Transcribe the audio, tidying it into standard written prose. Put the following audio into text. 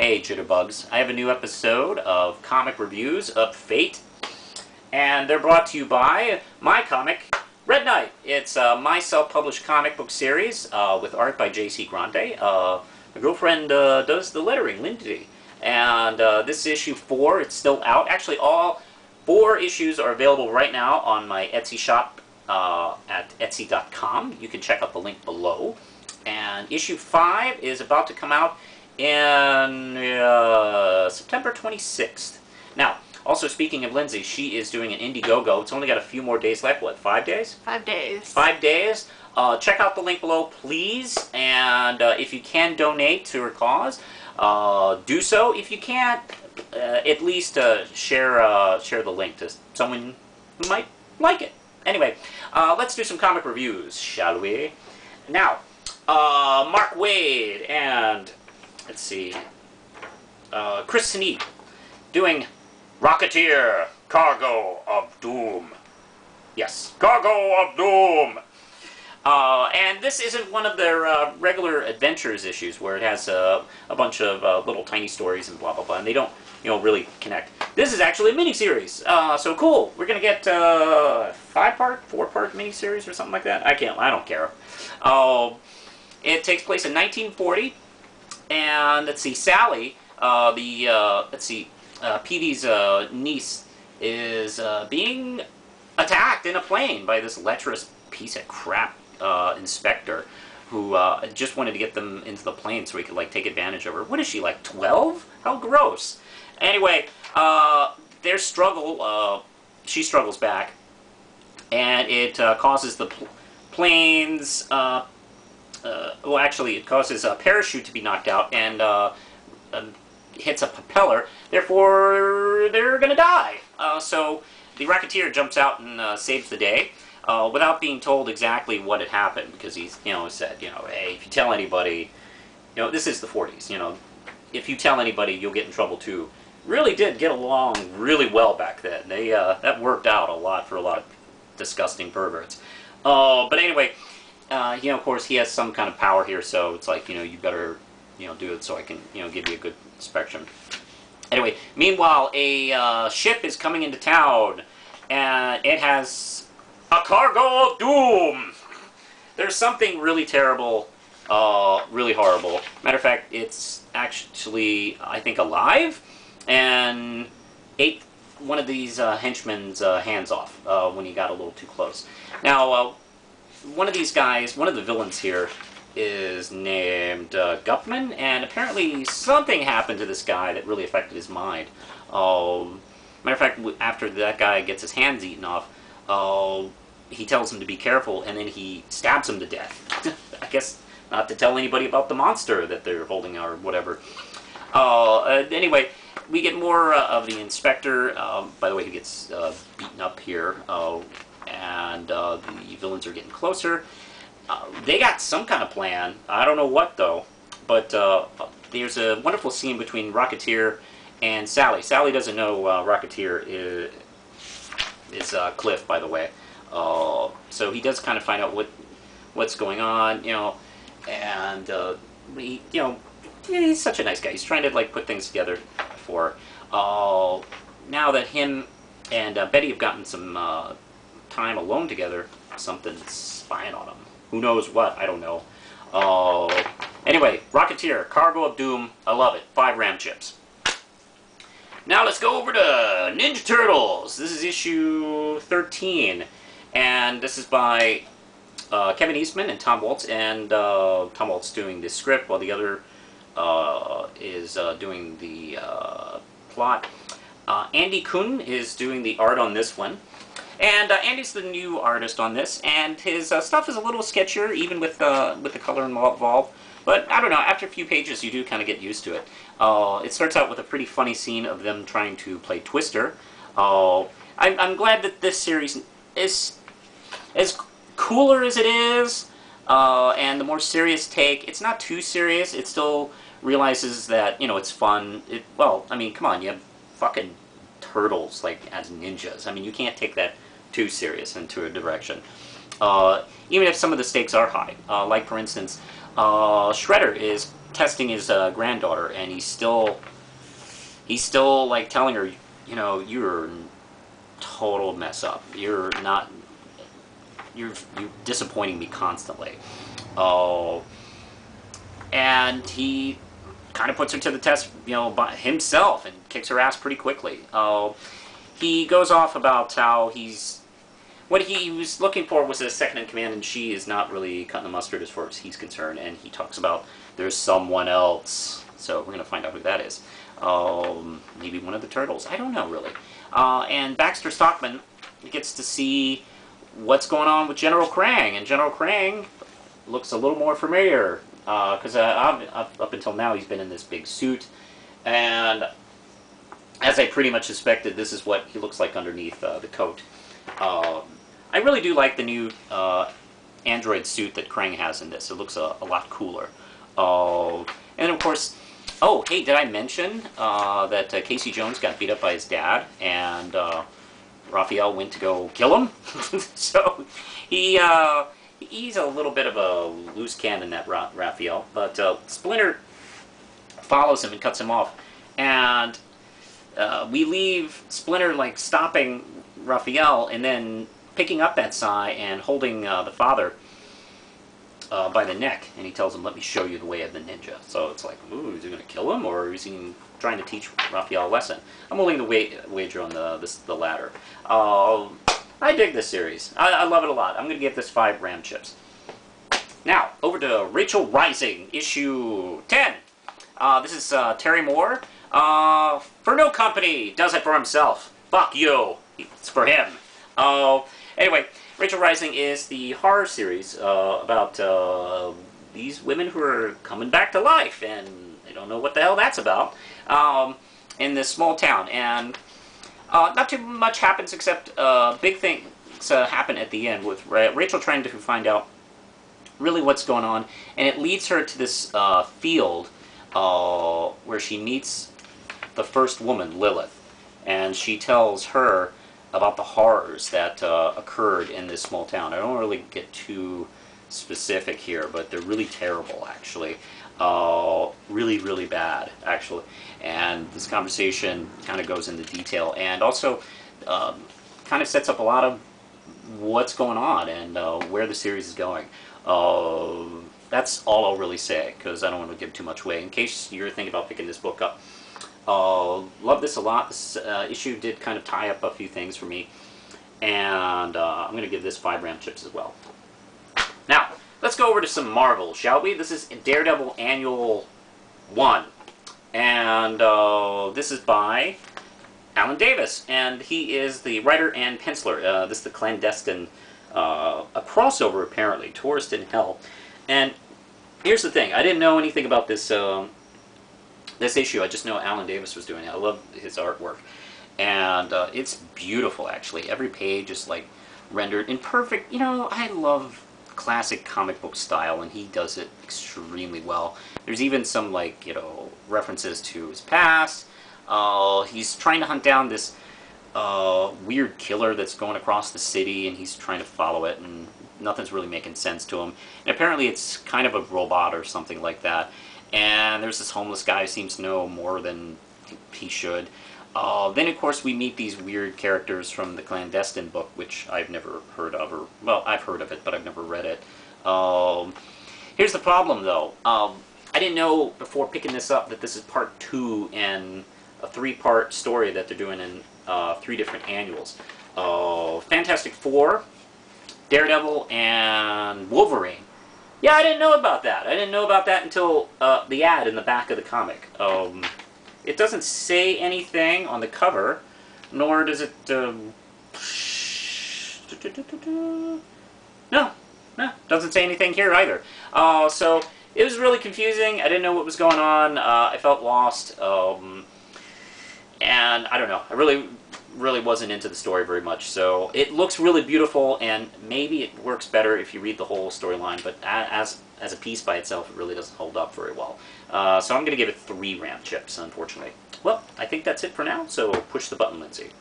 Hey Jitterbugs, I have a new episode of comic reviews of Fate, and they're brought to you by my comic, Red Knight. It's my self-published comic book series with art by J.C. Grande. My girlfriend does the lettering, Lindsay. And this is issue 4, it's still out. Actually, all 4 issues are available right now on my Etsy shop at etsy.com. You can check out the link below. And issue 5 is about to come out in September 26th. Now, also speaking of Lindsay, she is doing an IndieGoGo. It's only got a few more days left. What, 5 days? 5 days. 5 days. Check out the link below, please. And if you can donate to her cause, do so. If you can't, at least share the link to someone who might like it. Anyway, let's do some comic reviews, shall we? Now, Mark Waid and, let's see, Cristelli doing Rocketeer, Cargo of Doom. Yes, Cargo of Doom! And this isn't one of their regular adventures issues where it has a bunch of little tiny stories and blah blah blah, and they don't, really connect. This is actually a miniseries, so cool. We're gonna get 5-part, 4-part miniseries or something like that. I don't care. It takes place in 1940, and let's see, Sally, Peavy's niece, is being attacked in a plane by this lecherous piece of crap inspector who just wanted to get them into the plane so he could take take of her. What is she, like 12? How gross. Anyway, their struggle, she struggles back, and it causes the planes, well actually it causes a parachute to be knocked out and hits a propeller, therefore they're gonna die. So the Rocketeer jumps out and saves the day. Without being told exactly what had happened, because he's, said, hey, if you tell anybody, this is the 40s, if you tell anybody, you'll get in trouble too. Really did get along really well back then. They, that worked out a lot for a lot of disgusting perverts. But anyway, of course, he has some kind of power here, so it's like, you better, do it so I can, give you a good inspection. Anyway, meanwhile, a ship is coming into town, and it has a cargo of doom! There's something really terrible, really horrible. Matter of fact, it's actually, I think, alive, and ate one of these henchmen's hands off when he got a little too close. Now, one of these guys, one of the villains here, is named Guffman, and apparently something happened to this guy that really affected his mind. Matter of fact, after that guy gets his hands eaten off, he tells him to be careful, and then he stabs him to death. I guess not to tell anybody about the monster that they're holding or whatever. Anyway, we get more of the inspector. By the way, he gets beaten up here, and the villains are getting closer. They got some kind of plan. I don't know what, though. But there's a wonderful scene between Rocketeer and Sally. Sally doesn't know Rocketeer is Cliff, by the way. So he does kind of find out what's going on, and he, he's such a nice guy. He's trying to put things together for. Now that him and Betty have gotten some time alone together, something's spying on them. Who knows what? I don't know. Anyway, Rocketeer, Cargo of Doom. I love it. 5 RAM chips. Now let's go over to Ninja Turtles. This is issue 13. And this is by Kevin Eastman and Tom Waltz. And Tom Waltz doing the script while the other is doing the plot. Andy Kuhn is doing the art on this one. And Andy's the new artist on this, and his stuff is a little sketchier, even with the color involved. But I don't know, after a few pages you do kind of get used to it. It starts out with a pretty funny scene of them trying to play Twister. I'm glad that this series is as cooler as it is, and the more serious take. It's not too serious. It still realizes that, it's fun. Well, I mean, come on, you have fucking turtles, as ninjas. I mean, you can't take that too serious into a direction. Even if some of the stakes are high. Like, for instance, Shredder is testing his granddaughter, and he's still like telling her, you know, you're a total mess up. You're disappointing me constantly. Oh, and he kind of puts her to the test, you know, by himself, and kicks her ass pretty quickly. He goes off about how what he was looking for was a second in command, and she is not really cutting the mustard as far as he's concerned. And he talks about there's someone else. So we're going to find out who that is. Maybe one of the turtles. I don't know, really. And Baxter Stockman gets to see what's going on with General Krang. And General Krang looks a little more familiar. Because up until now, he's been in this big suit. And as I pretty much suspected, this is what he looks like underneath the coat. I really do like the new android suit that Krang has in this. It looks a lot cooler. And of course, oh, hey, did I mention that Casey Jones got beat up by his dad, and Raphael went to go kill him? So he's a little bit of a loose cannon, that Raphael. But Splinter follows him and cuts him off. And we leave Splinter like stopping Raphael and then picking up that sai and holding the father by the neck, and he tells him, let me show you the way of the ninja. So it's like, ooh, is he going to kill him, or is he trying to teach Raphael a lesson? I'm willing to wager on the latter. I dig this series. I love it a lot. I'm going to give this 5 Ram chips. Now, over to Rachel Rising, issue 10. This is Terry Moore. For no company, does it for himself. Fuck you. It's for him. Anyway, Rachel Rising is the horror series about these women who are coming back to life, and they don't know what the hell that's about, in this small town. And not too much happens, except big things happen at the end with Rachel trying to find out really what's going on, and it leads her to this field where she meets the first woman, Lilith, and she tells her about the horrors that occurred in this small town. I don't really get too specific here, but they're really terrible, actually. Really, really bad, actually. And this conversation kind of goes into detail, and also kind of sets up a lot of what's going on and where the series is going. That's all I'll really say, because I don't want to give too much away. In case you're thinking about picking this book up, love this a lot. This issue did kind of tie up a few things for me, and I'm going to give this 5 Ram chips as well. Now, let's go over to some Marvel, shall we? This is Daredevil Annual 1, and this is by Alan Davis, and he is the writer and penciler. This is the Clandestine, a crossover, apparently, Tourist in Hell. And here's the thing, I didn't know anything about this this issue. I just know Alan Davis was doing it. I love his artwork, and it's beautiful, actually. Every page is like rendered in perfect, you know, I love classic comic book style, and he does it extremely well. There's even some, like, you know, references to his past. He's trying to hunt down this weird killer that's going across the city, and he's trying to follow it, and nothing's really making sense to him. And apparently it's kind of a robot or something like that. And there's this homeless guy who seems to know more than he should. Then, of course, we meet these weird characters from the Clandestine book, which I've never heard of, or, well, I've heard of it, but I've never read it. Here's the problem, though. I didn't know before picking this up that this is part 2 in a 3-part story that they're doing in 3 different annuals. Fantastic Four, Daredevil, and Wolverine. Yeah, I didn't know about that. I didn't know about that until the ad in the back of the comic. It doesn't say anything on the cover, nor does it... No, doesn't say anything here either. So it was really confusing. I didn't know what was going on. I felt lost. And I don't know. I really wasn't into the story very much. So it looks really beautiful, and maybe it works better if you read the whole storyline, but as a piece by itself, it really doesn't hold up very well. So I'm going to give it 3 Ram chips, unfortunately. Well, I think that's it for now, so push the button, Lindsay.